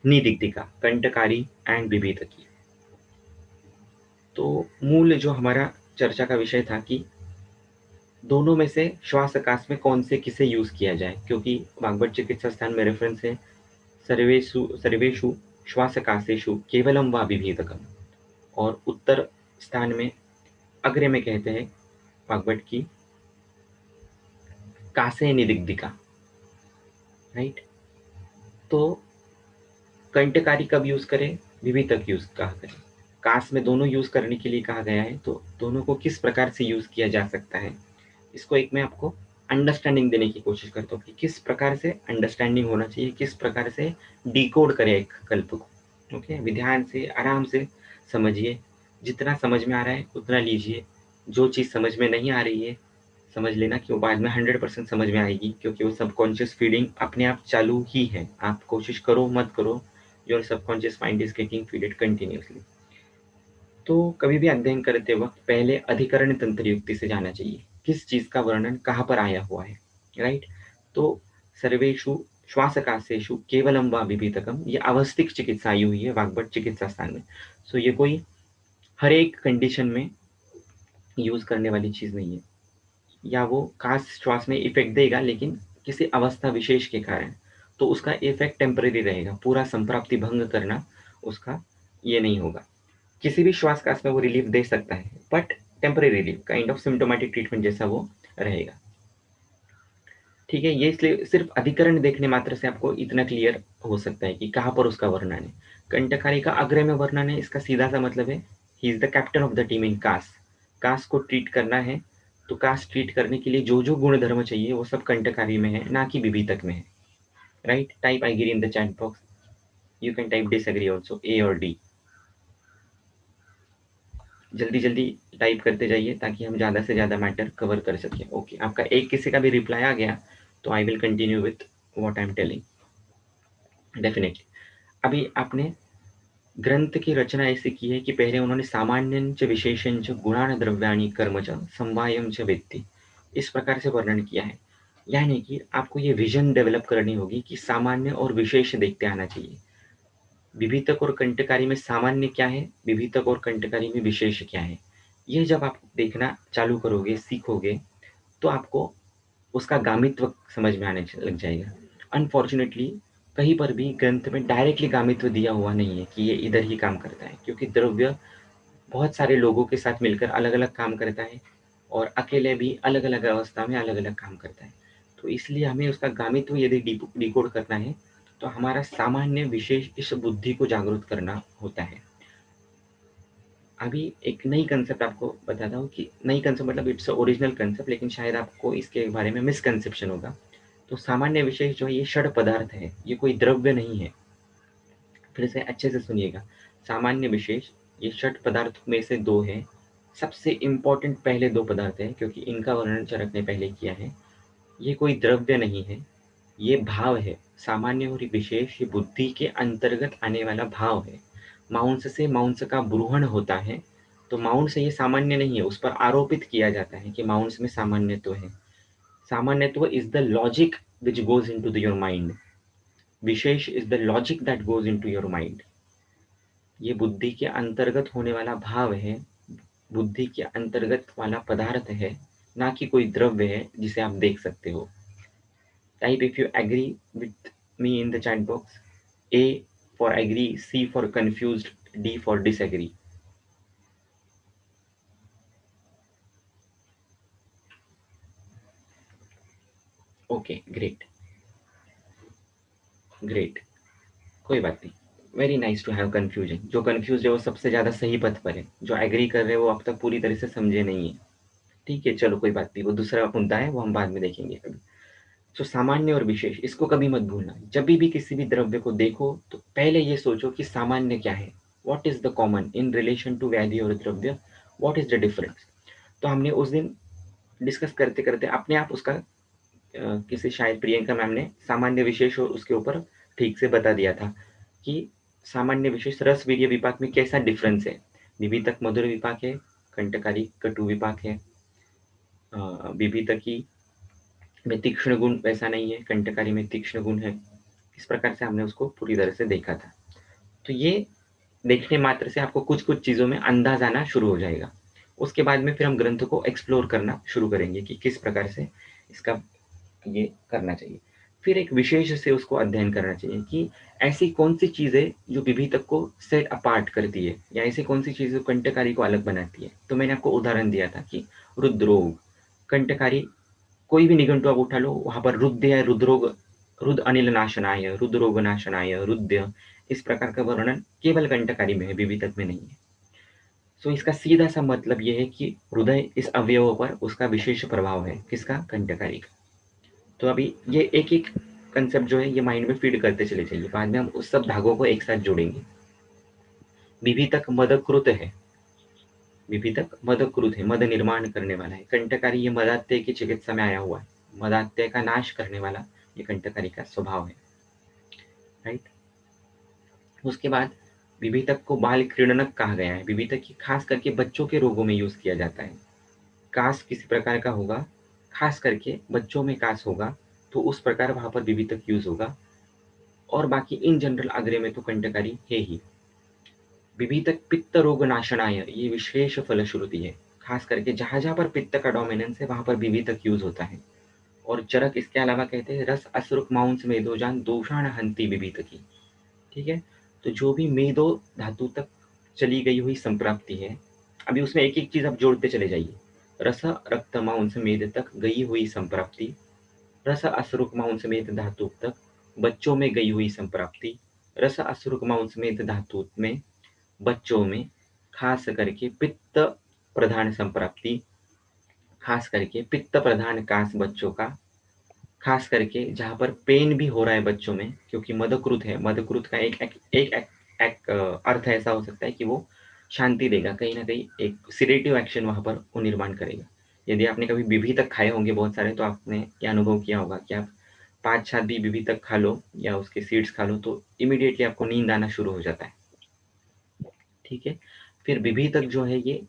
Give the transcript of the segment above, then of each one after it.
निदिक्तिका, कंटकारी and विभेदकी। तो मूल जो हमारा चर्चा का विषय था कि दोनों में से श्वास में कौन से किसे यूज किया जाए, क्योंकि वाग्भट चिकित्सा स्थान में रेफरेंस है सर्वेषु सर्वेषु श्वासकाशेषु केवलम वा विभेदकम, और उत्तर स्थान में अग्रे में कहते हैं वाग्भट की कासे निदिग्धिका, राइट। तो कंटकारी कब यूज करें, विभेदक यूज कहा करें, कास में दोनों यूज करने के लिए कहा गया है, तो दोनों को किस प्रकार से यूज किया जा सकता है, इसको एक मैं आपको अंडरस्टैंडिंग देने की कोशिश करता हूँ कि किस प्रकार से अंडरस्टैंडिंग होना चाहिए, किस प्रकार से डिकोड करें एक कल्प को। ओके, ध्यान से आराम से समझिए, जितना समझ में आ रहा है उतना लीजिए, जो चीज़ समझ में नहीं आ रही है समझ लेना कि वो बाद में 100% समझ में आएगी, क्योंकि वो सबकॉन्शियस फीडिंग अपने आप चालू ही है। आप कोशिश करो मत करो, your subconscious mind is getting feeded continuously. तो कभी भी अध्ययन करते वक्त पहले अधिकरण तंत्र युक्ति से जाना चाहिए, किस चीज का वर्णन कहाँ पर आया हुआ है, राइट। तो सर्वेषु श्वासकाशेषु केवलम वा विभेदकम, ये अवस्थिक चिकित्सा आई हुई है वाग्भट चिकित्सा स्थान में। सो ये कोई हर एक कंडीशन में यूज करने वाली चीज नहीं है, या वो काश श्वास में इफेक्ट देगा लेकिन किसी अवस्था विशेष के कारण, तो उसका इफेक्ट टेम्परेरी रहेगा, पूरा संप्राप्ति भंग करना उसका ये नहीं होगा। किसी भी श्वास में वो रिलीफ दे सकता है, but temporary relief, kind of symptomatic treatment जैसा वो रहेगा। ठीक है, ये इसलिए सिर्फ अधिकरण देखने मात्र से आपको इतना क्लियर हो सकता है कि कहाँ पर उसका वर्णन है। कंटकारी का अग्र में वर्णन है, इसका सीधा सा मतलब है he is the captain of the team in kasa. कास को ट्रीट करना है, तो कास ट्रीट करने के लिए जो जो गुण धर्म चाहिए वो सब कंटकारी में है, ना कि विभीतक में है, right. Type I agree in the chat box, you can type disagree also, A और डी। जल्दी जल्दी टाइप करते जाइए ताकि हम ज़्यादा से ज़्यादा मैटर कवर कर सकें। ओके, आपका एक किसी का भी रिप्लाई आ गया तो I will continue with what I am telling definitely. अभी आपने ग्रंथ की रचना ऐसी की है कि पहले उन्होंने सामान्यं च विशेषं च गुणान द्रव्याणि कर्म च समवायम च वेत्ति, इस प्रकार से वर्णन किया है। यानी कि आपको ये विजन डेवलप करनी होगी कि सामान्य और विशेष देखते आना चाहिए। विभीतक और कंटकारी में सामान्य क्या है, विभीतक और कंटकारी में विशेष क्या है, ये जब आप देखना चालू करोगे, सीखोगे, तो आपको उसका गामित्व समझ में आने लग जाएगा। अनफॉर्चुनेटली कहीं पर भी ग्रंथ में डायरेक्टली गामित्व दिया हुआ नहीं है कि ये इधर ही काम करता है, क्योंकि द्रव्य बहुत सारे लोगों के साथ मिलकर अलग अलग काम करता है और अकेले भी अलग अलग अवस्था में अलग अलग काम करता है। तो इसलिए हमें उसका गामित्व यदि डिकोड करना है तो हमारा सामान्य विशेष इस बुद्धि को जागरूक करना होता है। अभी एक नई कंसेप्ट आपको बताता हूँ कि नई कंसेप्ट मतलब इट्स ओरिजिनल कंसेप्ट, लेकिन शायद आपको इसके बारे में मिसकंसेप्शन होगा। तो सामान्य विशेष जो है ये षड पदार्थ है, ये कोई द्रव्य नहीं है। फिर से अच्छे से सुनिएगा, सामान्य विशेष ये षड पदार्थ में से दो है, सबसे इम्पोर्टेंट पहले दो पदार्थ है क्योंकि इनका वर्णन चरक ने पहले किया है। ये कोई द्रव्य नहीं है, ये भाव है। सामान्य और विशेष ये बुद्धि के अंतर्गत आने वाला भाव है। मांस से मांस का ब्रूहण होता है, तो मांस ये सामान्य नहीं है, उस पर आरोपित किया जाता है कि मांस में सामान्यत्व है। सामान्यत्व is the logic which goes into your mind, विशेष is the logic that goes into your mind. ये बुद्धि के अंतर्गत होने वाला भाव है, बुद्धि के अंतर्गत वाला पदार्थ है, ना कि कोई द्रव्य है जिसे आप देख सकते हो। Type if you agree with me in the chat box. A for agree, C for confused, D for disagree. Okay, great, great. कोई बात नहीं। Very nice to have confusion. जो कन्फ्यूज है वो सबसे ज़्यादा सही पथ पर है, जो एग्री कर रहे हैं वो अब तक पूरी तरह से समझे नहीं है। ठीक है, चलो कोई बात नहीं, वो दूसरा मुद्दा है, वो हम बाद में देखेंगे कभी। तो सामान्य और विशेष इसको कभी मत भूलना। जब भी किसी भी द्रव्य को देखो तो पहले ये सोचो कि सामान्य क्या है, what is the common in relation to व्याधि और द्रव्य, व्हाट इज द डिफरेंस। तो हमने उस दिन डिस्कस करते करते अपने आप उसका किसी शायद प्रियंका मैम ने सामान्य विशेष और उसके ऊपर ठीक से बता दिया था कि सामान्य विशेष रस वीर्य विपाक में कैसा डिफरेंस है। विभितक मधुर विपाक है, कंटकारी कटु विपाक है। विभितकी में तीक्ष्ण गुण वैसा नहीं है, कंटकारी में तीक्ष्ण गुण है। इस प्रकार से हमने उसको पूरी तरह से देखा था। तो ये देखने मात्र से आपको कुछ-कुछ चीज़ों में अंदाज़ आना शुरू हो जाएगा। उसके बाद में फिर हम ग्रंथ को एक्सप्लोर करना शुरू करेंगे कि किस प्रकार से इसका ये करना चाहिए। फिर एक विशेष से उसको अध्ययन करना चाहिए कि ऐसी कौन-सी चीज़ें जो विविधक को सेट अपार्ट करती है या ऐसी कौन-सी चीज़ें कंटकारी को अलग बनाती है। तो मैंने आपको उदाहरण दिया था कि रुद्रोग, कंटकारी कोई भी निघंटु आप उठा लो, वहाँ पर रुद्र या रुद्रोग, रुद्र अनिल नाशनाय, रुद्रोग नाशनाय, रुद्र इस प्रकार का वर्णन केवल कंटकारी में है, विविधक में नहीं है। सो इसका सीधा-सा मतलब ये है कि हृदय इस अवयव पर उसका विशेष प्रभाव है, किसका? कंटकारी का। तो अभी ये एक-एक कांसेप्ट जो है ये माइंड में फीड करते चले जाइए, बाद में हम उस सब धागों को एक साथ जोड़ेंगे। विविधक मदकृत है, विविधक मदकृत है, मद निर्माण करने वाला है। कंटकारी ये मदात्य की चिकित्सा में आया हुआ है, मदात्य का नाश करने वाला ये कंटकारी का स्वभाव है, राइट? उसके बाद विविधक को बाल क्रीड़नक कहा गया है। विविधक की खास करके बच्चों के रोगों में यूज़ किया जाता है। कास किसी प्रकार का होगा, खास करके बच्चों में कास होगा, तो उस प्रकार वहाँ पर विविधक यूज़ होगा और बाकी इन जनरल आगरे में तो कंटकारी है ही। विविधक पित्त रोग नाशनाय ये विशेष फलश्रुति है। खास करके जहाँ-जहाँ पर पित्त का डोमिनेंस है वहाँ पर विविधक यूज़ होता है। और चरक इसके अलावा कहते हैं रस अश्रुक मांस मेदोजान दोषाण हंति विविधकी। ठीक है? तो जो भी मेदो धातु तक चली गई हुई संप्राप्ति है, अभी उसमें एक-एक चीज़ आप जोड़ते चले जाइए। रस रक्त मांस मेद तक गई हुई संप्राप्ति, रस अश्रुक मांस मेद धातु तक बच्चों में गई हुई संप्राप्ति, रस अश्रुक मांस मेद धातु में बच्चों में खास करके पित्त प्रधान संप्राप्ति, खास करके पित्त प्रधान कास बच्चों का, खास करके जहाँ पर पेन भी हो रहा है बच्चों में क्योंकि मदकृत है, मदकृत का एक अर्थ ऐसा हो सकता है कि वो शांति देगा, कहीं न कहीं एक सिडेटिव एक्शन वहाँ पर वो निर्माण करेगा। यदि आपने कभी विभीतक खाए होंगे बहुत सारे तो आपने ये अनुभव किया होगा कि आप 5-7 भी विभीतक खा लो या उसके सीड्स खा लो तो इमीडिएटली आपको नींद आना शुरू हो जाता है। ठीक है? फिर विभीतक जो है ये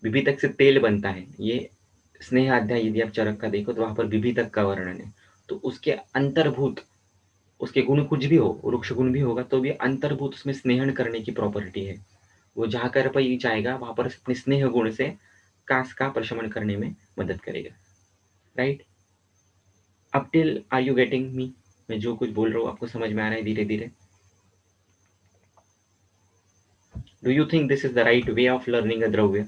विभीतक से तेल बनता है। ये स्नेह अध्याय यदि आप चरक का देखो तो वहाँ पर विभीतक का वर्णन है। तो उसके अंतर्भूत उसके गुण कुछ भी हो, वृक्ष गुण भी होगा तो भी अंतर्भूत उसमें स्नेहन करने की प्रॉपर्टी है। वो जहाँ कर भी जाएगा वहाँ पर अपने स्नेह गुण से कास का प्रशमन करने में मदद करेगा। Right? Up till are you getting me? मैं जो कुछ बोल रहा हूँ आपको समझ में आ रहा है धीरे-धीरे? Do you think this is the right way of learning a dravya?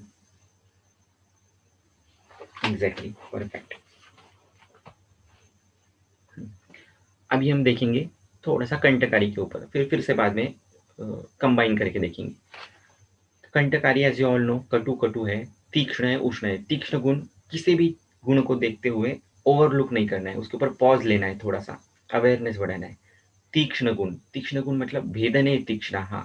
Exactly, perfect. अभी हम देखेंगे थोड़ा-सा कंटकारी के ऊपर, फिर से बाद में कंबाइन करके देखेंगे। कंटकारी एज़ यू ऑल नो कटु है, तीक्ष्ण है, उष्ण है। तीक्ष्ण गुण किसी भी गुण को देखते हुए ओवरलुक नहीं करना है, उसके ऊपर पॉज़ लेना है थोड़ा-सा, अवेयरनेस बढ़ाना है। तीक्ष्ण गुण मतलब भेदने तीक्ष्णः,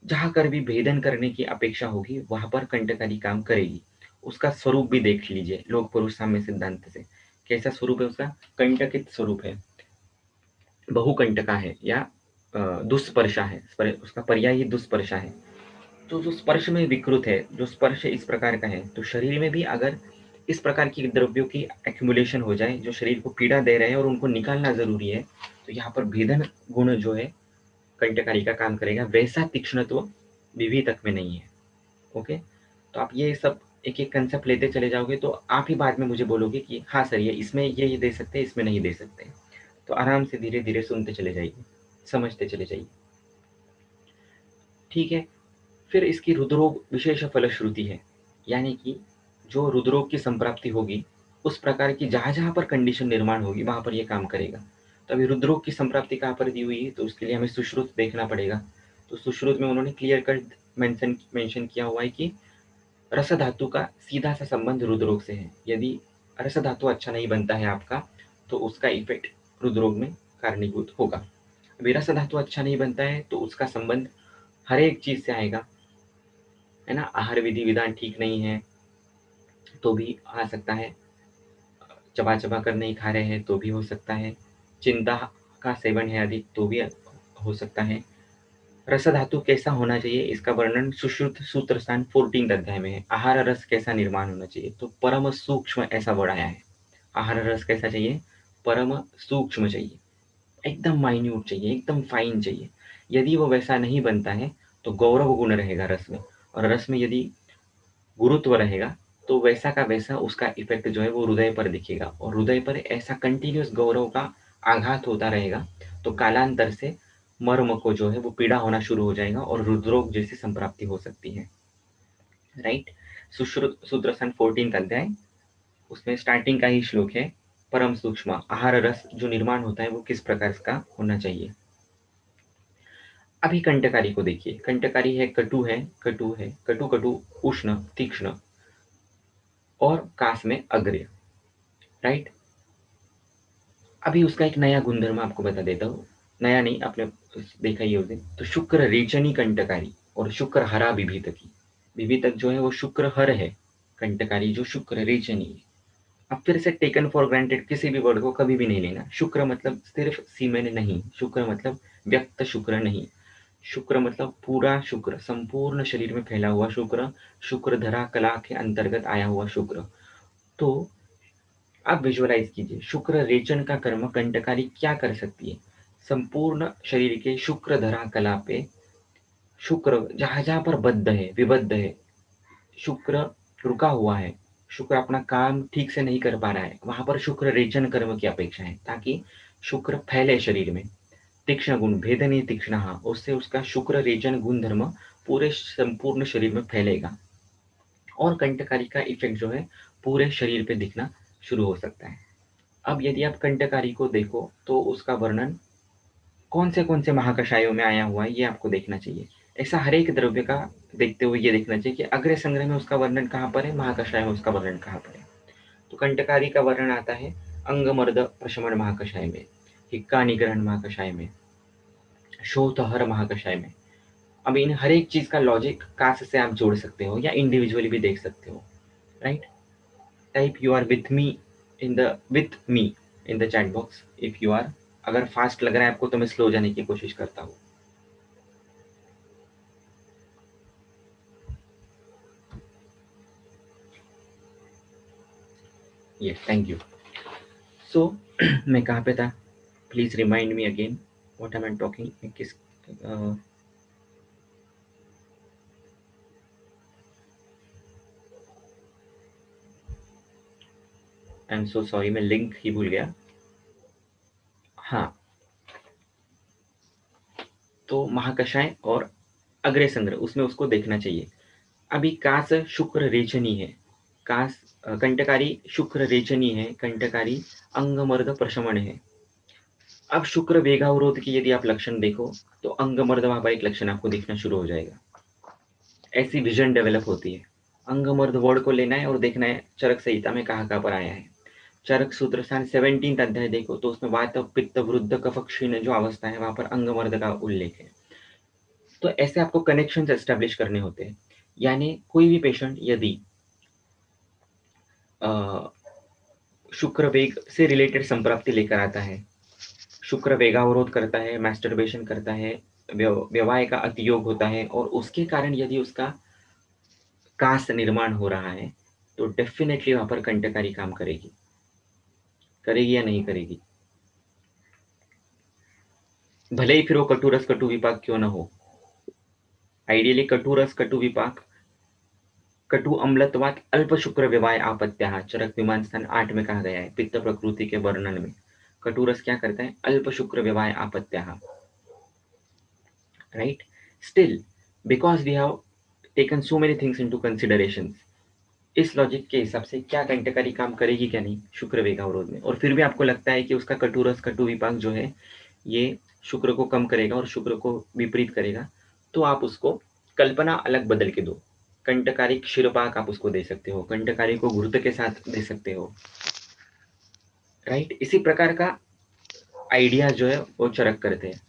जहाँ कर भी भेदन करने की अपेक्षा होगी, वहाँ पर कंटकारी काम करेगी। उसका स्वरूप भी देख लीजिए लोक पुरुष साम्य सिद्धांत से। कैसा स्वरूप है उसका? कंटकित स्वरूप है, बहुकंटका है या दुष्स्पर्शा है, उसका पर्याय ही दुष्स्पर्शा है। तो जो स्पर्श में विकृत है, जो स्पर्श इस प्रकार का है, तो शरीर में भी अगर इस प्रकार की द्रव्यों की एक्युमुलेशन हो जाए जो शरीर को पीड़ा दे रहे हैं और उनको निकालना ज़रूरी है, तो यहाँ पर भेदन गुण जो है कंटकारी का काम करेगा। वैसा तीक्ष्णत्व विविधक में नहीं है। ओके? तो आप ये सब एक-एक कांसेप्ट लेते चले जाओगे तो आप ही बाद में मुझे बोलोगे कि हाँ सर, ये इसमें ये दे सकते हैं, इसमें नहीं दे सकते। तो आराम से धीरे-धीरे सुनते चले जाइए, समझते चले जाइए। ठीक है? फिर इसकी रुद्रोग विशेष फलश्रुति है, यानी कि जो रुद्रोग की संप्राप्ति होगी, उस प्रकार की जहाँ-जहाँ पर कंडीशन निर्माण होगी, वहाँ पर ये काम करेगा। तो अभी रुद्रोग की संप्राप्ति कहाँ पर दी हुई है, तो उसके लिए हमें सुश्रुत देखना पड़ेगा। तो सुश्रुत में उन्होंने क्लियर कट मेंशन किया हुआ है कि रस धातु का सीधा-सा संबंध रुद्रोग से है। यदि रस धातु अच्छा नहीं बनता है आपका, तो उसका इफ़ेक्ट रुद्रोग में कारणीभूत होगा। अभी रस धातु अच्छा नहीं बनता है, तो उसका संबंध हर एक चीज़ से आएगा, है ना? आहार विधि विधान ठीक नहीं है, तो भी आ सकता है। चबा-चबा कर नहीं खा रहे हैं, तो भी हो सकता है। चिंता का सेवन है अधिक, तो भी हो सकता है। रस धातु कैसा होना चाहिए, इसका वर्णन सुश्रुत सूत्र स्थान 14 अध्याय में है। आहार रस कैसा निर्माण होना चाहिए, तो परम सूक्ष्म ऐसा बढ़ाया है। आहार रस कैसा चाहिए? परम सूक्ष्म चाहिए, एकदम माइन्यूट चाहिए, एकदम फाइन चाहिए। यदि वो वैसा नहीं बनता है, तो गौरव गुण रहेगा रस में, और रस में यदि गुरुत्व रहेगा तो वैसा का वैसा उसका इफेक्ट जो है वो हृदय पर दिखेगा, और हृदय पर ऐसा कंटिन्यूअस गौरव का आघात होता रहेगा तो कालांतर से मर्म को जो है वो पीड़ा होना शुरू हो जाएगा और हृदरोग जैसी संप्राप्ति हो सकती है। राइट। सुश्रुत सूत्रसन 14 अध्याय, उसमें स्टार्टिंग का ही श्लोक है, परम सूक्ष्म आहार रस जो निर्माण होता है वो किस प्रकार का होना चाहिए। अभी कंटकारी को देखिए, कंटकारी है, कटु है, कटु है, कटु कटु, उष्ण, तीक्ष्ण और कास में अग्र्य। राइट। अभी उसका एक नया गुणधर्म आपको बता देता हूँ, नया नहीं, आपने देखा ही उस दिन, तो शुक्र रेचनी कंटकारी और शुक्र हरा विभीतकी। विभीतक जो है वो शुक्र हर है, कंटकारी जो शुक्र रेचनी है। अब फिर से टेकन फॉर ग्रांटेड किसी भी वर्ड को कभी भी नहीं लेना। शुक्र मतलब सिर्फ सीमेन नहीं, शुक्र मतलब व्यक्त शुक्र नहीं, शुक्र मतलब पूरा शुक्र, संपूर्ण शरीर में फैला हुआ शुक्र, शुक्रधरा कला के अंतर्गत आया हुआ शुक्र। तो आप विजुअलाइज कीजिए, शुक्र रेचन का कर्म कंटकारी क्या कर सकती है। संपूर्ण शरीर के शुक्रधरा कला पे शुक्र जहां जहां पर बद्ध है, विबद्ध है, शुक्र रुका हुआ है, शुक्र अपना काम ठीक से नहीं कर पा रहा है, वहां पर शुक्र रेचन कर्म की अपेक्षा है ताकि शुक्र फैले शरीर में। तीक्ष्ण गुण भेदनीय तीक्ष्ण, उससे उसका शुक्र रेचन गुण धर्म पूरे संपूर्ण शरीर में फैलेगा और कंटकारी का इफेक्ट जो है पूरे शरीर पे दिखना शुरू हो सकता है। अब यदि आप कंटकारी को देखो तो उसका वर्णन कौन से महाकषायों में आया हुआ है ये आपको देखना चाहिए। ऐसा हर एक द्रव्य का देखते हुए ये देखना चाहिए कि अग्र संग्रह में उसका वर्णन कहाँ पर है, महाकषाय में उसका वर्णन कहाँ पर है। तो कंटकारी का वर्णन आता है अंगमर्द प्रशमन महाकषाय में, हिक्का निग्रहण महाकषाय में, शोथहर महाकषाय में। अब इन हर एक चीज का लॉजिक कास से आप जोड़ सकते हो या इंडिविजुअली भी देख सकते हो। Right. Type you are with me in the chat box if you are. अगर फास्ट लग रहा है आपको तो मैं स्लो जाने की कोशिश करता हूँ। Yes, thank you. सो मैं कहाँ पे था, please remind me again what am I talking, किस आई एम सो सॉरी, मैं लिंक ही भूल गया। हाँ, तो महाकषाय और अग्रे संग्रह उसमें उसको देखना चाहिए। अभी कास शुक्र रेचनी है, कास कंटकारी शुक्र रेचनी है, कंटकारी अंगमर्द प्रशमन है। अब शुक्र वेगावरोध की यदि आप लक्षण देखो तो अंगमर्द वहां पर एक लक्षण आपको दिखना शुरू हो जाएगा। ऐसी विजन डेवलप होती है। अंगमर्द वर्ड को लेना है और देखना है चरक संहिता में कहाँ पर आया है। चरक सूत्र स्थान 17 अध्याय देखो तो उसमें वात पित्त वृद्ध कफ क्षीण जो अवस्था है वहां पर अंगमर्द का उल्लेख है। तो ऐसे आपको कनेक्शन एस्टेब्लिश करने होते हैं। यानी कोई भी पेशेंट यदि शुक्र वेग से रिलेटेड संप्राप्ति लेकर आता है, शुक्र वेगावरोध करता है, मैस्टरबेशन करता है, व्यवाय का अतियोग होता है और उसके कारण यदि उसका कास निर्माण हो रहा है तो डेफिनेटली वहां पर कंटकारी काम करेगी, करेगी या नहीं करेगी। भले ही फिर वो कटुरस कटु विपाक क्यों ना हो। आइडियली कटुरस कटु विपाक, कटु अम्लत्वात अल्प शुक्र व्यवाय आपत्त्या, चरक विमान स्थान 8 में कहा गया है पित्त प्रकृति के वर्णन में। कटुरस क्या करता है, अल्प शुक्र व्यवाय आपत्त्या। Right. Still because we have taken so many things into consideration, इस लॉजिक के हिसाब से क्या कंटकारी काम करेगी क्या नहीं शुक्र वेगावरोध में, और फिर भी आपको लगता है कि उसका कटुरस कटु विपाक जो है ये शुक्र को कम करेगा और शुक्र को विपरीत करेगा, तो आप उसको कल्पना अलग बदल के दो। कंटकारी क्षीरपाक आप उसको दे सकते हो, कंटकारी को घृत के साथ दे सकते हो। राइट। इसी प्रकार का आइडिया जो है वो चरक करते हैं।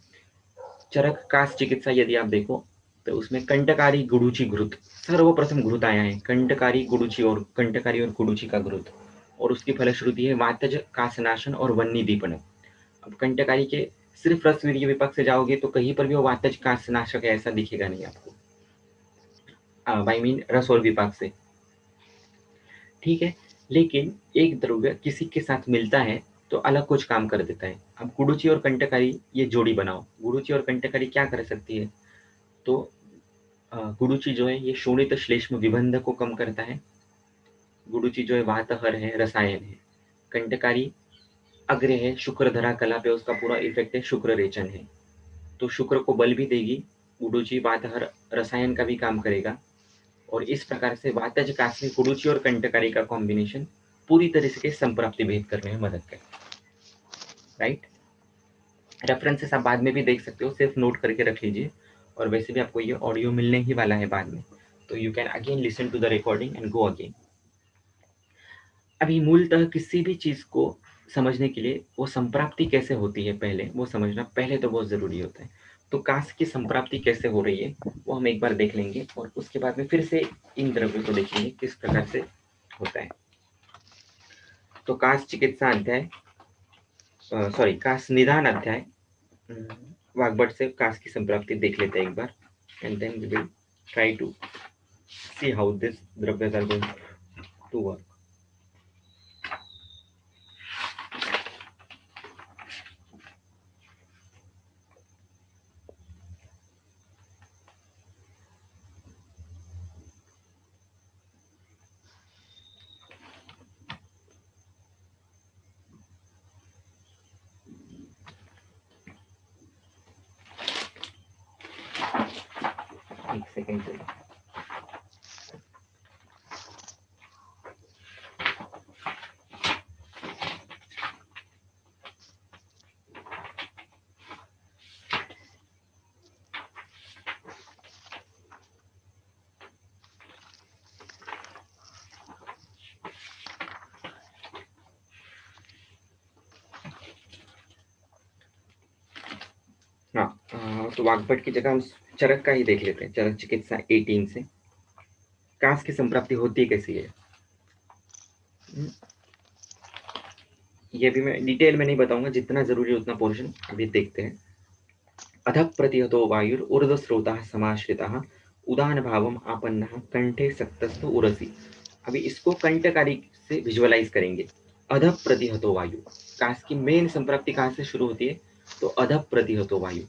चरक कास चिकित्सा यदि आप देखो तो उसमें कंटकारी गुडुची घृत, सर्वप्रथम घृत आया है, कंटकारी गुडुची और कंटकारी और गुडुची का घृत, और उसकी फलश्रुति है वातज कासनाशन और वन्नी दीपन। अब कंटकारी के सिर्फ रस वीर्य विपाक से जाओगे तो कहीं पर भी वो वातज कासनाशक है ऐसा दिखेगा नहीं आपको, बाई मीन रस और विपाक से। ठीक है। लेकिन एक द्रव्य किसी के साथ मिलता है तो अलग कुछ काम कर देता है। अब गुडुची और कंटकारी ये जोड़ी बनाओ, गुडुची और कंटकारी क्या कर सकती है, तो गुडुचि जो है ये शोणित श्लेष्म विबंध को कम करता है। गुडुचि जो है वातहर है, रसायन है। कंटकारी अग्र है, शुक्रधरा कला पे उसका पूरा इफेक्ट है, शुक्र रेचन है, तो शुक्र को बल भी देगी। गुडुचि वातहर रसायन का भी काम करेगा और इस प्रकार से वातज कास्मी गुडुचि और कंटकारी का कॉम्बिनेशन पूरी तरह से संप्राप्ति भेद करने में मदद करे। राइट, रेफरेंसेस आप बाद में भी देख सकते हो, सिर्फ नोट करके रख लीजिए। और वैसे भी आपको ये ऑडियो मिलने ही वाला है बाद में, तो you can again listen to the recording and go again. अभी मूलतः किसी भी चीज को समझने के लिए वो संप्राप्ति कैसे होती है पहले वो समझना पहले तो बहुत जरूरी होता है। तो कांस की संप्राप्ति कैसे हो रही है वो हम एक बार देख लेंगे और उसके बाद में फिर से इन द्रव्यों को देखेंगे किस प्रकार से होता है। तो कांस चिकित्सा अध्याय, सॉरी कांस निदान अध्याय, वाग्भट से कांस की संप्राप्ति देख लेते हैं एक बार, and then we will try to see how this dravyas are going to work. एक सेकेंड चलिए। हाँ, तो वाग्भट की जगह हम चरक का ही देख लेते हैं, चरक चिकित्सा 18 से कांस की संप्राप्ति होती कैसी है। ये भी मैं डिटेल में नहीं बताऊंगा, जितना जरूरी है उतना पोर्शन अभी देखते हैं। अधः प्रतिहतो वायुर ऊर्ध्व स्रोतः समाश्रितः उदान भावम आपन्नः कंठे सक्तस्तु उरसी। अभी इसको कंठकारी से विजुअलाइज करेंगे। अधः प्रतिहतो वायु, कांस की मेन संप्राप्ति कहाँ से शुरू होती है, तो अधः प्रतिहतो वायु।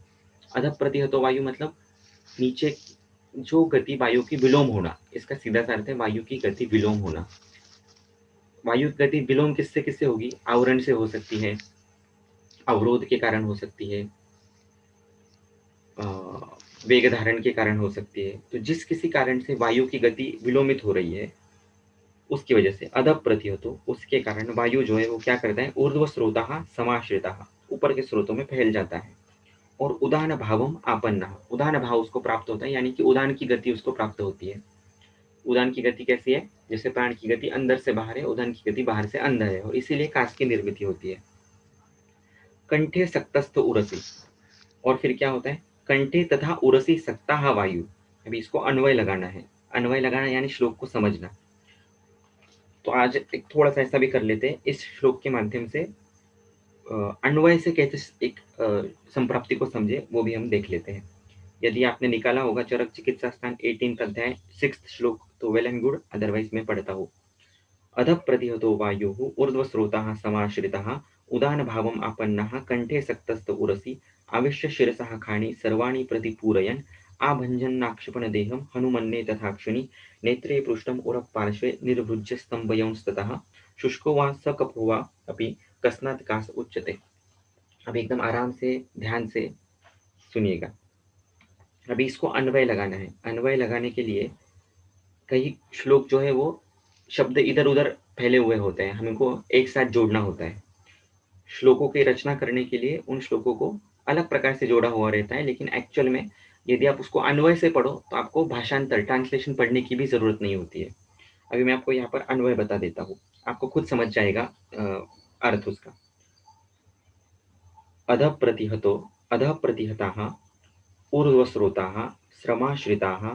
अधः प्रतिहतो वायु मतलब नीचे जो गति वायु की विलोम होना, इसका सीधा सा अर्थ है वायु की गति विलोम होना। वायु की गति विलोम किससे किससे होगी, आवरण से हो सकती है, अवरोध के कारण हो सकती है, वेग धारण के कारण हो सकती है। तो जिस किसी कारण से वायु की गति विलोमित हो रही है उसकी वजह से अधः प्रतिहतो, उसके कारण वायु जो है वो क्या करता है, ऊर्ध्व स्रोतः समाश्रितः, ऊपर के स्रोतों में फैल जाता है। और उदान भावम आपन्नः, उदान भाव उसको प्राप्त होता है, यानी कि उदान की गति उसको प्राप्त होती है। उदान की गति कैसी है, जैसे प्राण की गति अंदर से बाहर है, उदान की गति बाहर से अंदर है, और इसीलिए काश की निर्मित होती है। कंठे सक्तस्थ उरसी, और फिर क्या होता है, कंठे तथा उरसी सक्ता वायु। अभी इसको अन्वय लगाना है, अन्वय लगाना यानी श्लोक को समझना। तो आज एक थोड़ा सा ऐसा भी कर लेते हैं, इस श्लोक के माध्यम से अन्वय से कैसे एक संप्राप्ति को समझे वो भी हम देख लेते हैं। यदि आपने निकाला होगा चरक चिकित्सा स्थान 18 अध्याय 6 श्लोक तो वेल एंड गुड, अदरवाइज मैं पढ़ता हूँ। अधः प्रतिहतो वायुः ऊर्ध्वस्रोतः समाश्रितः उदान भावम् आपन्नः कंठे सक्तस्थ उरसि आविश्य शिरसः खाणि सर्वाणि प्रतिपूरयन् आभञ्जन्नाक्षिपण देहं हनुमन्ये तथाक्षिणि नेत्रे पृष्ठम् उरः पार्श्वे निर्भुज्य स्तंभयोंस्ततः शुष्को वा सकपो वा अपि कस्नात् कास उच्यते। अब एकदम आराम से ध्यान से सुनिएगा। अभी इसको अन्वय लगाना है। अन्वय लगाने के लिए कई श्लोक जो है वो शब्द इधर उधर फैले हुए होते हैं, हमको एक साथ जोड़ना होता है। श्लोकों की रचना करने के लिए उन श्लोकों को अलग प्रकार से जोड़ा हुआ रहता है, लेकिन एक्चुअल में यदि आप उसको अन्वय से पढ़ो तो आपको भाषांतर ट्रांसलेशन पढ़ने की भी जरूरत नहीं होती है। अभी मैं आपको यहाँ पर अन्वय बता देता हूँ, आपको खुद समझ जाएगा अर्थ उसका। अधः प्रतिहतो अधः प्रतिहताः ऊर्ध्वस्रोताः श्रमाश्रिताः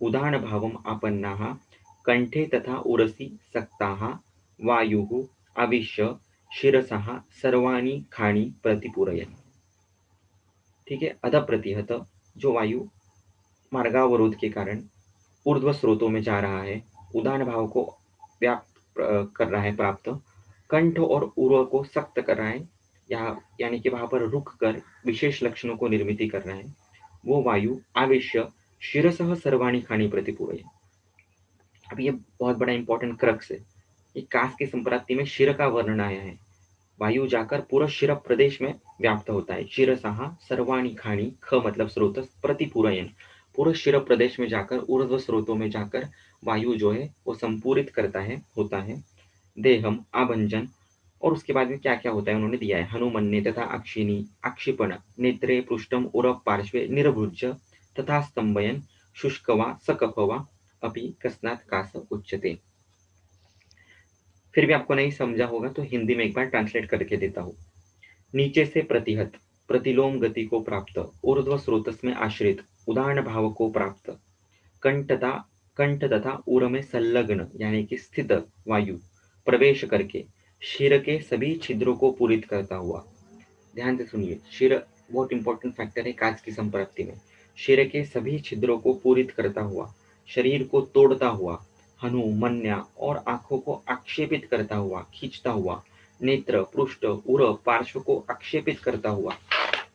उदानभावम् आपन्नाः कंठे तथा उरसि सक्ताः वायुः आविश्य शिरसः सर्वाणि खाणि प्रतिपूरयन्। ठीक है, अधः प्रतिहत जो वायु मार्गावरोध के कारण ऊर्ध्व स्रोतों में जा रहा है, उदान भाव को व्याप्त कर रहा है प्राप्त, कंठ और उर्व को सक्त कर रहा है, यहाँ यानी कि वहां पर रुक कर विशेष लक्षणों को निर्मित कर रहा है, वो वायु आवेश्य शिरसः सर्वाणि खानि प्रतिपूरय। अब ये बहुत बड़ा इंपॉर्टेंट क्रक्स है। ये कास की संप्राप्ति में शिर का वर्णन आया है। वायु जाकर पूरा शिर प्रदेश में व्याप्त होता है। शिरसः सर्वाणि खानि, ख मतलब स्रोत, प्रतिपूरयन पूरे शिर प्रदेश में जाकर, ऊर्ध्व स्रोतों में जाकर वायु जो है वो संपूरित करता है, होता है। देहम आभंजन, और उसके बाद में क्या क्या होता है उन्होंने दिया है। हनुमन्ये तथा अक्षिणी आक्षिपण, नेत्रे पृष्ठम उरः पार्श्वे निर्भुज्य तथा स्तंभयन, शुष्क वा सकफ वा अपि कस्नात् कास उच्यते। फिर भी आपको नहीं समझा होगा तो हिंदी में एक बार ट्रांसलेट करके देता हूँ। नीचे से प्रतिहत, प्रतिलोम गति को प्राप्त, ऊर्ध्व स्रोतस में आश्रित, उदाहरण भाव को प्राप्त, कंठ तथा उर में संलग्न यानी कि स्थित वायु प्रवेश करके शिर के सभी छिद्रों को पूरित करता हुआ। ध्यान से सुनिए, शिर बहुत इंपॉर्टेंट फैक्टर है काच की संप्राप्ति में। शिर के सभी छिद्रों को पूरित करता हुआ, शरीर को तोड़ता हुआ, हनु मन्या और आंखों को आक्षेपित करता हुआ, खींचता हुआ, नेत्र पृष्ठ उर पार्श्व को आक्षेपित करता हुआ,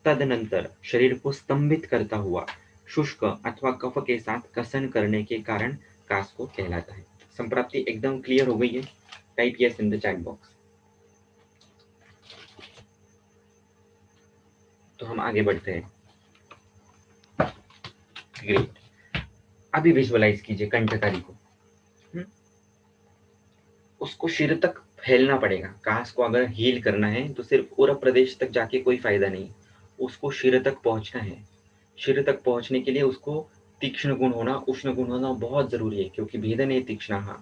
तदनंतर शरीर को स्तंभित करता हुआ, शुष्क अथवा कफ के साथ कसन करने के कारण कास को कहलाता है। संप्राप्ति एकदम क्लियर हो गई है? Type yes in the chat box. तो हम आगे बढ़ते हैं। ग्रेट। अभी विजुअलाइज कीजिए कंठकारी को। हम्म? उसको शिर तक फैलना पड़ेगा। कास को अगर हील करना है तो सिर्फ उरग प्रदेश तक जाके कोई फायदा नहीं, उसको शिर तक पहुंचना है। शिर तक पहुंचने के लिए उसको तीक्ष्ण गुण होना, उष्ण गुण होना बहुत जरूरी है, क्योंकि भेदने तीक्ष्णः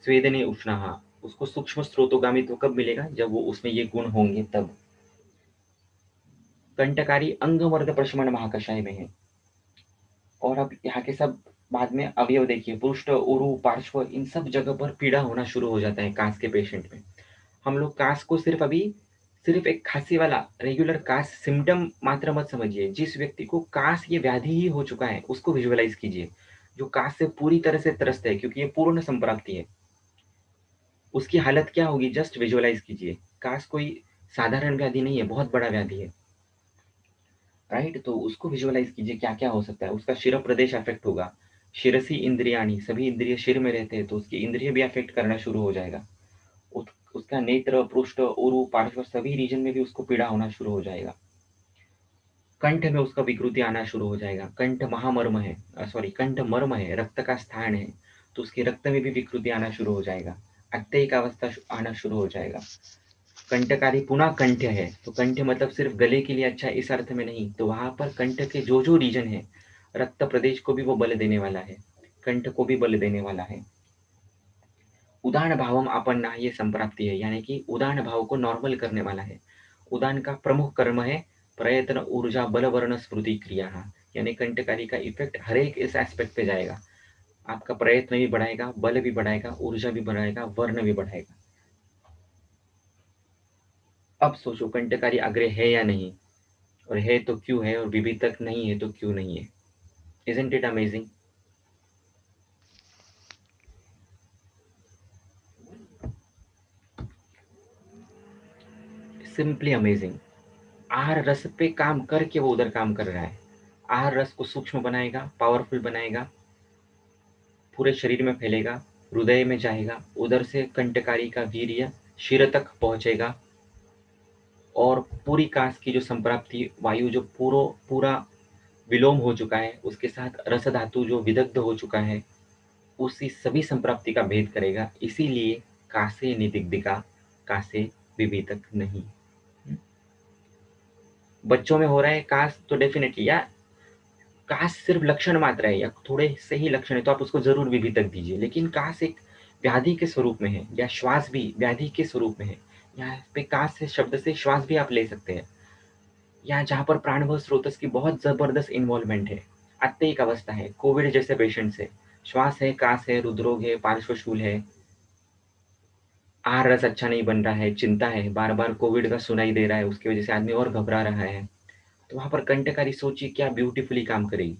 स्वेदने उष्णः। उसको सूक्ष्म स्रोतोगामित्व कब मिलेगा? जब वो उसमें ये गुण होंगे तब। कंठकारी अंगवर्ध प्रशमन महाकषाय में है। और अब यहाँ के सब बाद में अवयव देखिए, पृष्ठ उरु पार्श्व इन सब जगह पर पीड़ा होना शुरू हो जाता है कास के पेशेंट में। हम लोग कास को सिर्फ अभी सिर्फ एक खांसी वाला रेगुलर कास सिम्टम मात्र मत समझिए। जिस व्यक्ति को कास ये व्याधि ही हो चुका है उसको विजुअलाइज कीजिए, जो कास से पूरी तरह से त्रस्त है, क्योंकि ये पूर्ण संप्राप्ति है। उसकी हालत क्या होगी जस्ट विजुअलाइज कीजिए। कास कोई साधारण व्याधि नहीं है, बहुत बड़ा व्याधि है, राइट? तो उसको विजुअलाइज कीजिए क्या क्या हो सकता है। उसका शिर प्रदेश अफेक्ट होगा। शिरसी इंद्रियाणी, सभी इंद्रिय शिर में रहते हैं तो उसकी इंद्रिय भी अफेक्ट करना शुरू हो जाएगा। उसका नेत्र पृष्ठ उरु पार्श्व सभी रीजन में भी उसको पीड़ा होना शुरू हो जाएगा। कंठ में उसका विकृति आना शुरू हो जाएगा। कंठ महामर्म है, सॉरी कंठ मर्म है, रक्त का स्थान है, तो उसके रक्त में भी विकृति आना शुरू हो जाएगा। अत्ययिक अवस्था आना शुरू हो जाएगा। कंठकारी पुनः कंठ है, तो कंठ मतलब सिर्फ गले के लिए अच्छा इस अर्थ में नहीं, तो वहां पर कंठ के जो जो रीजन है, रक्त प्रदेश को भी वो बल देने वाला है, कंठ को भी बल देने वाला है। उदान भावम आपन्ना ये संप्राप्ति है, यानी कि उदान भाव को नॉर्मल करने वाला है। उदान का प्रमुख कर्म है प्रयत्न ऊर्जा बल वर्ण स्मृति क्रिया, यानी कंठकारी का इफेक्ट हर एक इस एस्पेक्ट पे जाएगा। आपका प्रयत्न भी बढ़ाएगा, बल भी बढ़ाएगा, ऊर्जा भी बढ़ाएगा, वर्ण भी बढ़ाएगा। अब सोचो कंठकारी आग्रह है या नहीं, और है तो क्यों है, और विभितक नहीं है तो क्यों नहीं है। Isn't it amazing? Simply amazing. आहार रस पे काम करके वो उधर काम कर रहा है। आहार रस को सूक्ष्म बनाएगा, पावरफुल बनाएगा, पूरे शरीर में फैलेगा, हृदय में जाएगा, उधर से कंठकारी का वीर्य शिर तक पहुंचेगा, और पूरी कांस की जो संप्राप्ति वायु जो पूरा विलोम हो चुका है, उसके साथ रस धातु जो विदग्ध हो चुका है, उसी सभी संप्राप्ति का भेद करेगा। इसीलिए कासे निदिग्धिका, कासे विवेतक नहीं। बच्चों में हो रहा है कास तो डेफिनेटली, या कास सिर्फ लक्षण मात्र है या थोड़े से ही लक्षण है तो आप उसको जरूर विभितक दीजिए। लेकिन कास एक व्याधि के स्वरूप में है, या श्वास भी व्याधि के स्वरूप में है। यहाँ पे कास से शब्द से श्वास भी आप ले सकते हैं, या जहाँ पर प्राणभव स्रोतस की बहुत जबरदस्त इन्वॉल्वमेंट है, अत्ययिक अवस्था है, कोविड जैसे पेशेंट से श्वास है, कास है, रुद्रोग है, पार्श्वशूल है, आहार रस अच्छा नहीं बन रहा है, चिंता है, बार बार कोविड का सुनाई दे रहा है, उसकी वजह से आदमी और घबरा रहा है, तो वहां पर कंठकारी सोचिए क्या ब्यूटीफुली काम करेगी।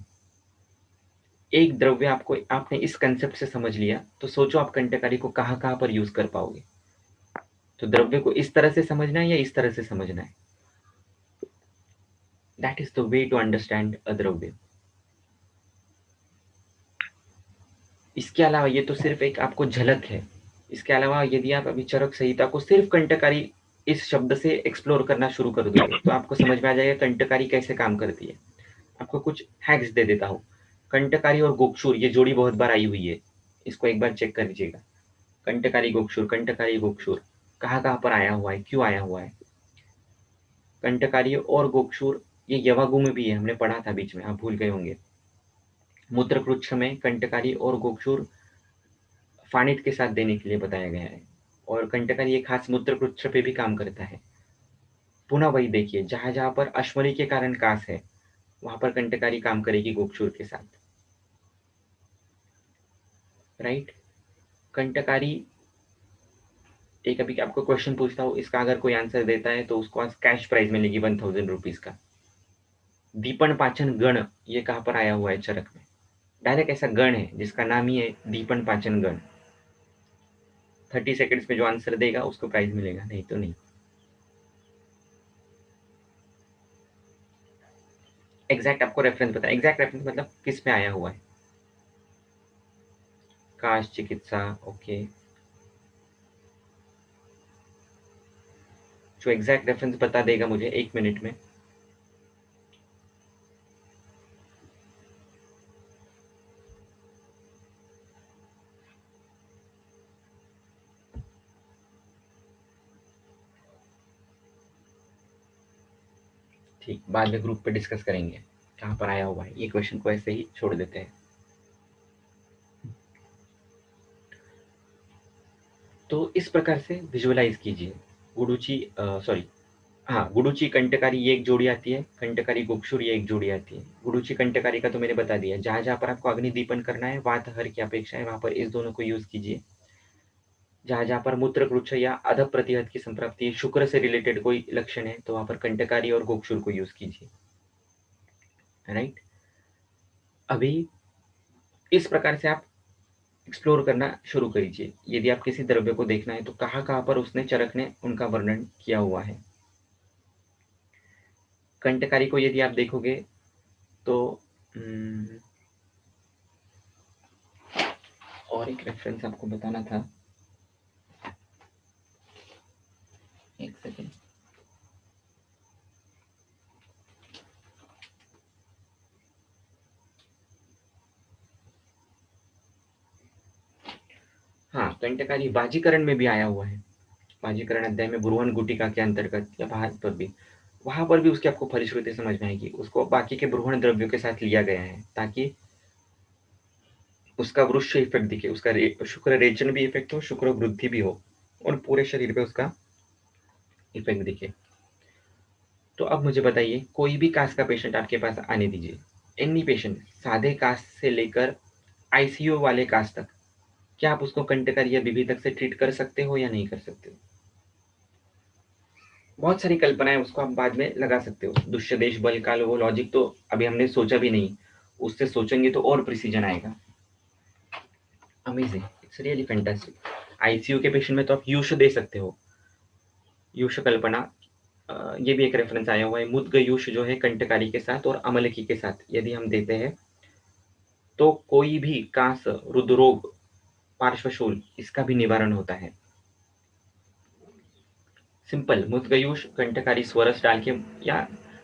एक द्रव्य आपको आपने इस कंसेप्ट से समझ लिया तो सोचो आप कंठकारी को कहाँ कहाँ पर यूज कर पाओगे। तो द्रव्य को इस तरह से समझना है या इस तरह से समझना है? That is the way to understand a द्रव्य। इसके अलावा ये तो सिर्फ एक आपको झलक है। इसके अलावा यदि आप अभी चरक संहिता को सिर्फ कंटकारी इस शब्द से एक्सप्लोर करना शुरू कर दोगे तो आपको समझ में आ जाएगा कंटकारी कैसे काम करती है। आपको कुछ हैक्स दे देता हूँ। कंटकारी और गोक्षुर ये जोड़ी बहुत बार आई हुई है, इसको एक बार चेक कर लीजिएगा। कंटकारी गोक्षुर कहाँ कहाँ पर आया हुआ है, क्यों आया हुआ है। कंटकारी और गोक्षुर ये यवागु में भी है, हमने पढ़ा था बीच में, आप भूल गए होंगे। मूत्रकृच्छ में कंटकारी और गोक्षुर फानित के साथ देने के लिए बताया गया है, और कंटकारी एक खास मूत्रकृच्छ पे भी काम करता है। पुनः वही देखिए, जहां जहां पर अश्वनी के कारण कास है वहां पर कंटकारी काम करेगी गोक्षुर के साथ, राइट। कंटकारी एक अभी आपको क्वेश्चन पूछता हूँ, इसका अगर कोई आंसर देता है तो उसको आज कैश प्राइज मिलेगी 1000 रुपीज का। दीपन पाचन गण ये कहाँ पर आया हुआ है चरक में, डायरेक्ट ऐसा गण है जिसका नाम ही है दीपन पाचन गण। 30 सेकंड्स में जो आंसर देगा उसको प्राइज मिलेगा, नहीं तो नहीं। एग्जैक्ट आपको रेफरेंस बताया, एग्जैक्ट रेफरेंस मतलब किस में आया हुआ है। काश चिकित्सा, ओके। जो एग्जैक्ट रेफरेंस बता देगा मुझे 1 मिनट में। ठीक, बाद में ग्रुप पे डिस्कस करेंगे कहाँ पर आया हुआ है, ये क्वेश्चन को ऐसे ही छोड़ देते हैं। तो इस प्रकार से विजुअलाइज कीजिए। गुडुची सॉरी, हाँ, गुडुची कंटकारी ये एक जोड़ी आती है, कंटकारी गोक्षुर ये एक जोड़ी आती है। गुडुची कंटकारी का तो मैंने बता दिया, जहां जहां पर आपको अग्निदीपन करना है वात हर की अपेक्षा है वहां पर इस दोनों को यूज कीजिए। जहां जहां पर मूत्रकृच्छ या अधः प्रतिहत की संप्राप्ति शुक्र से रिलेटेड कोई लक्षण है तो वहां पर कंटकारी और गोक्षुर को यूज कीजिए, राइट। अभी इस प्रकार से आप एक्सप्लोर करना शुरू करिए। यदि आप किसी द्रव्य को देखना है तो कहाँ कहाँ पर उसने चरक ने उनका वर्णन किया हुआ है। कंटकारी को यदि आप देखोगे तो और एक रेफरेंस आपको बताना था, एक सेकेंड। हाँ, कंटकारी बाजीकरण में भी आया हुआ है। बाजीकरण अध्याय में बुरुहन गुटिका के अंतर्गत या बाहर पर भी, वहां पर भी उसकी आपको फलश्रुति समझ में आएगी। उसको बाकी के बुरुहन द्रव्यों के साथ लिया गया है ताकि उसका वृक्ष इफेक्ट दिखे, उसका शुक्र रेचन भी इफेक्ट हो, शुक्र वृद्धि भी हो, और पूरे शरीर पे उसका इफेक्ट दिखे। तो अब मुझे बताइए, कोई भी कास्ट का पेशेंट आपके पास आने दीजिए, एनी पेशेंट, सादे कास्ट से लेकर आईसीयू वाले कास्ट तक, क्या आप उसको कंटकारी या विभेदक से ट्रीट कर सकते हो या नहीं कर सकते हो। बहुत सारी कल्पनाएं उसको आप बाद में लगा सकते हो, दुष्यदेश बल काल वो लॉजिक तो अभी हमने सोचा भी नहीं, उससे सोचेंगे तो और प्रिसीजन आएगा। Amazing, it's really fantastic. ICU के पेशेंट में तो आप यूश दे सकते हो, यूश कल्पना। ये भी एक रेफरेंस आया हुआ है, मुद्गयूष जो है कंटकारी के साथ और अमलकी के साथ यदि हम देते हैं तो कोई भी कांस, रुद्रोग, पार्श्वशूल इसका भी निवारण होता है। सिंपल, मुद्गयूष कंटकारी स्वरस डाल के या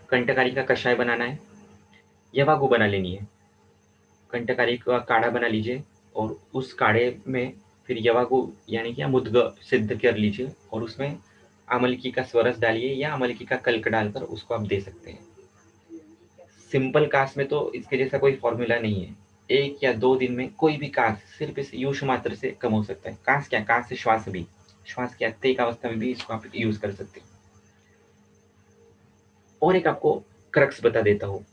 कंटकारी का कषाय बनाना है, यवागु बना लेनी है। कंटकारी का काढ़ा बना लीजिए और उस काढ़े में फिर यवागु यानी कि मुद्ग सिद्ध कर लीजिए और उसमें अमलकी का स्वरस डालिए या अमलकी का कल्क डालकर उसको आप दे सकते हैं। सिंपल कास्ट में तो इसके जैसा कोई फॉर्मूला नहीं है। 1 या 2 दिन में कोई भी कास्ट सिर्फ इस यूश मात्र से कम हो सकता है। कास्ट क्या, कास्ट से श्वास भी, श्वास की अत्ययिक अवस्था में भी इसको आप यूज कर सकते हो। और एक आपको क्रक्स बता देता हूँ।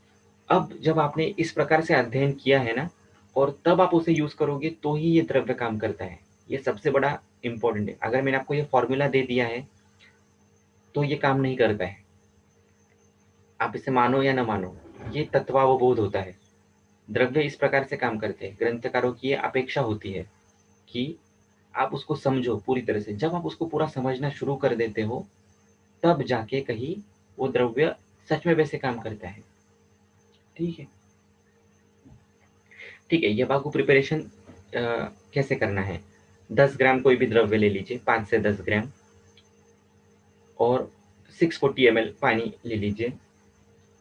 अब जब आपने इस प्रकार से अध्ययन किया है ना, और तब आप उसे यूज करोगे तो ही ये द्रव्य काम करता है। ये सबसे बड़ा इंपॉर्टेंट है। अगर मैंने आपको ये फॉर्मूला दे दिया है तो ये काम नहीं करता है। आप इसे मानो या न मानो, ये तत्वावबोध होता है। द्रव्य इस प्रकार से काम करते हैं। ग्रंथकारों की ये अपेक्षा होती है कि आप उसको समझो पूरी तरह से। जब आप उसको पूरा समझना शुरू कर देते हो तब जाके कहीं वो द्रव्य सच में वैसे काम करता है। ठीक है, ठीक है। ये बाकू प्रिपरेशन कैसे करना है, 10 ग्राम कोई भी द्रव्य ले लीजिए, 5 से 10 ग्राम, और 640 ml पानी ले लीजिए,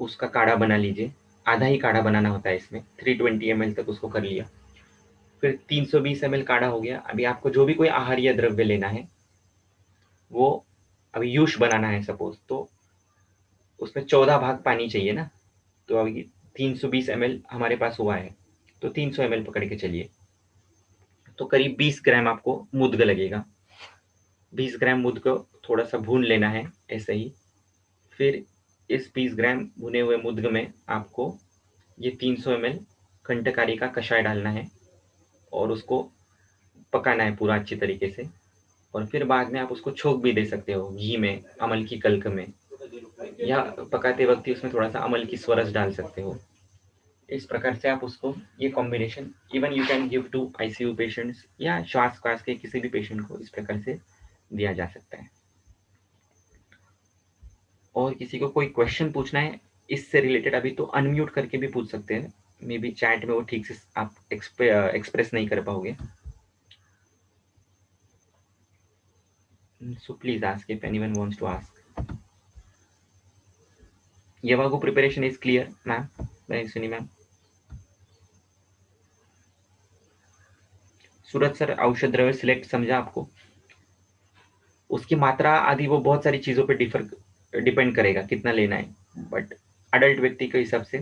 उसका काढ़ा बना लीजिए। आधा ही काढ़ा बनाना होता है इसमें, 320 ml तक उसको कर लिया। फिर 320 ml काढ़ा हो गया। अभी आपको जो भी कोई आहारीय द्रव्य लेना है, वो अभी यूष बनाना है सपोज, तो उसमें 14 भाग पानी चाहिए ना, तो अभी 320 ml हमारे पास हुआ है, तो 300 ml पकड़ के चलिए, तो करीब 20 ग्राम आपको मुद्ग लगेगा। 20 ग्राम मुद्ग को थोड़ा सा भून लेना है ऐसे ही। फिर इस 20 ग्राम भुने हुए मुद्ग में आपको ये 300 ml कंटकारी का कषाय डालना है और उसको पकाना है पूरा अच्छी तरीके से। और फिर बाद में आप उसको छोंक भी दे सकते हो घी में, अमल की कल्क में, या पकाते वक्त ही उसमें थोड़ा सा अमल की स्वरस डाल सकते हो। इस प्रकार से आप उसको, ये combination even you can give to ICU patients या श्वास के किसी भी पेशेंट को इस प्रकार से दिया जा सकता है। और किसी को कोई क्वेश्चन पूछना है इससे रिलेटेड, अभी तो अनम्यूट करके भी पूछ सकते हैं, मे बी चैट में वो ठीक से आप एक्सप्रेस नहीं कर पाओगे। So please ask if anyone wants to ask. Yavagu preparation is clear ma'am, Suni ma'am. Suraj sir, औषध द्रव्य सिलेक्ट समझा आपको? उसकी मात्रा आदि वो बहुत सारी चीज़ों पे डिपेंड करेगा कितना लेना है, बट अडल्ट व्यक्ति के हिसाब से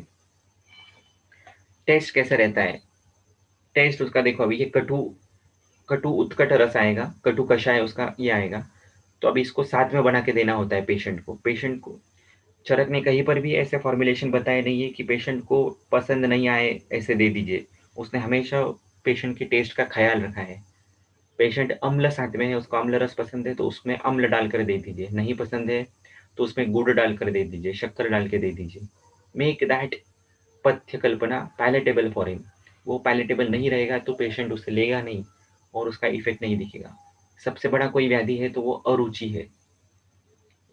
टेस्ट कैसे रहता है, टेस्ट उसका देखो, अभी ये कटु कटु उत्कट रस आएगा, कटु कषाय उसका ये आएगा, तो अभी इसको साथ में बना के देना होता है पेशेंट को। चरक ने कहीं पर भी ऐसे फॉर्मुलेशन बताए नहीं है कि पेशेंट को पसंद नहीं आए ऐसे दे दीजिए। उसने हमेशा पेशेंट की टेस्ट का ख्याल रखा है। पेशेंट अम्ल साथ में है, उसको अम्ल रस पसंद है तो उसमें अम्ल डालकर दे दीजिए, नहीं पसंद है तो उसमें गुड़ डालकर दे दीजिए, शक्कर डाल के दे दीजिए। मेक दैट पथ्य कल्पना पैलेटेबल फॉर हिम। वो पैलेटेबल नहीं रहेगा तो पेशेंट उसे लेगा नहीं और उसका इफेक्ट नहीं दिखेगा। सबसे बड़ा कोई व्याधि है तो वो अरुचि है।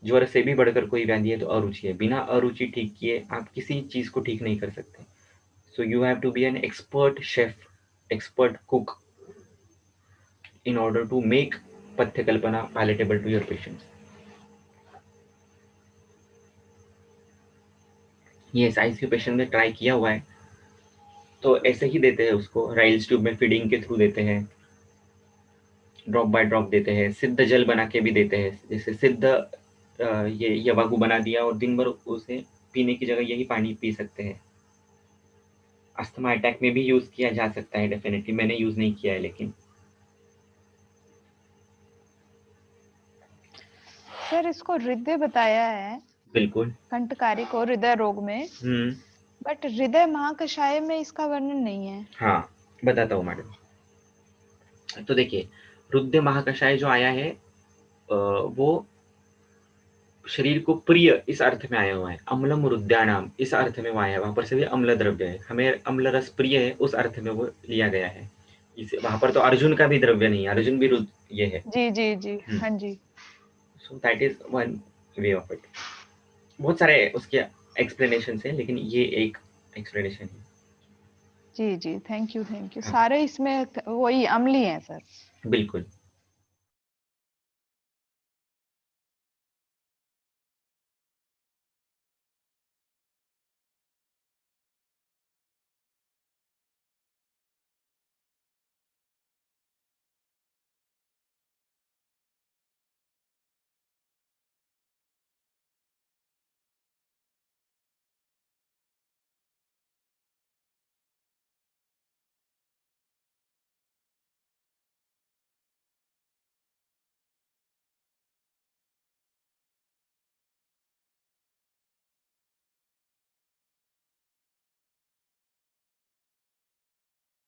ज्वर से भी बढ़कर कोई व्याधि है तो अरुचि है। बिना अरुचि ठीक किए आप किसी चीज को ठीक नहीं कर सकते। So you have to be an expert chef, expert cook, in order to make पथ्य कल्पना palatable to your patients. ये आईसीयू पेशेंट ने ट्राई किया हुआ है, तो ऐसे ही देते हैं उसको, राइल्स ट्यूब में फीडिंग के थ्रू देते हैं, ड्रॉप बाय ड्रॉप देते हैं, सिद्ध जल बना के भी देते हैं। जैसे सिद्ध ये यवागु बना दिया और दिन भर उसे पीने की जगह यही पानी पी सकते हैं। अस्थमा अटैक में भी यूज किया जा सकता है डेफिनेटली, मैंने यूज नहीं किया है लेकिन। सर इसको हृदय बताया है, बिल्कुल। कंटकारी को हृदय रोग में, बट हृदय महाकषाय में इसका वर्णन नहीं है। हाँ बताता हूँ मैडम। तो देखिए, रुद्र महाकषाय जो आया है वो शरीर को प्रिय इस अर्थ में आया हुआ है। अम्लम रुद्याणाम इस अर्थ में वो आया है, वहां पर सभी अम्ल द्रव्य है, हमें अम्ल रस प्रिय है उस अर्थ में वो लिया गया है। इसे वहां पर तो अर्जुन का भी द्रव्य नहीं है, अर्जुन भी रुद्र ये है। जी जी जी, हाँ जी। So that is one way of it. बहुत सारे उसके एक्सप्लेनेशन है लेकिन ये एक एक्सप्लेनेशन है। जी जी, थैंक यू हाँ सारे इसमें वही अम्ली हैं सर। बिल्कुल।